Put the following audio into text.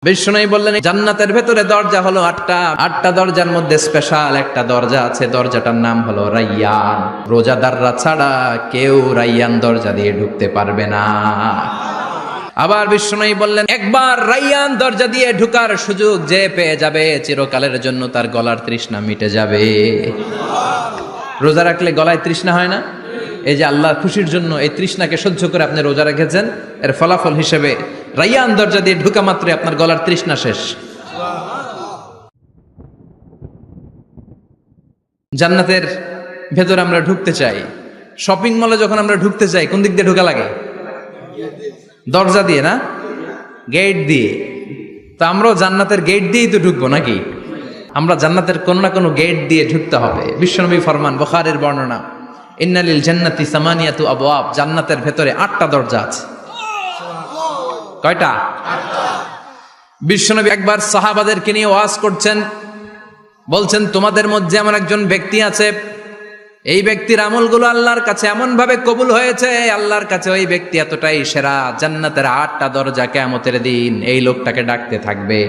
বিষ্ণু বললেন জান্নাতের ভেতরে দরজা হলো আটটা দরজার মধ্যে স্পেশাল একটা দরজা আছে, দরজাটার নাম হলো রাইয়ান। রোজাদাররা ছাড়া কেউ রাইয়ান দরজা দিয়ে ঢুকতে পারবে না। আবার বিষ্ণু বললেন একবার রাইয়ান দরজা দিয়ে ঢুকার সুযোগ যে পেয়ে যাবে চিরকালের জন্য তার গলার তৃষ্ণা মিটে যাবে। রোজা রাখলে গলায় তৃষ্ণা হয় না? এই যে আল্লাহর খুশির জন্য এই তৃষ্ণাকে সহ্য করে আপনি রোজা রেখেছেন, এর ফলাফল হিসেবে রাইয়ান দরজা দিয়ে ঢুকা মাত্র আপনার গলার তৃষ্ণা শেষ। জান্নাতের ভেতর আমরা ঢুকতে চাই। শপিং মলে যখন আমরা ঢুকতে চাই কোন দিক দিয়ে ঢোকা লাগে? দরজা দিয়ে না, গেট দিয়ে। তো আমরাও জান্নাতের গেট দিয়েই তো ঢুকবো নাকি? আমরা জান্নাতের কোনো না কোনো গেট দিয়ে ঢুকতে হবে। বিশ্বনবী ফরমান, বুখারীর বর্ণনা, ইন্নালিল জান্নাতি সামানিয়াতু আবওয়াব, জান্নাতের ভেতরে 8টা দরজা আছে। কয়টা? বিশ্বনবী একবার সাহাবাদেরকে নিয়ে ওয়াজ করছেন, বলছেন তোমাদের মধ্যে এমন একজন ব্যক্তি আছে, এই ব্যক্তির আমলগুলো আল্লাহর কাছে এমন ভাবে কবুল হয়েছে, আল্লাহর কাছে ওই ব্যক্তি এতটাই সেরা, জান্নাতের 8টা দরজা কিয়ামতের দিন এই লোকটাকে ডাকতে থাকবে।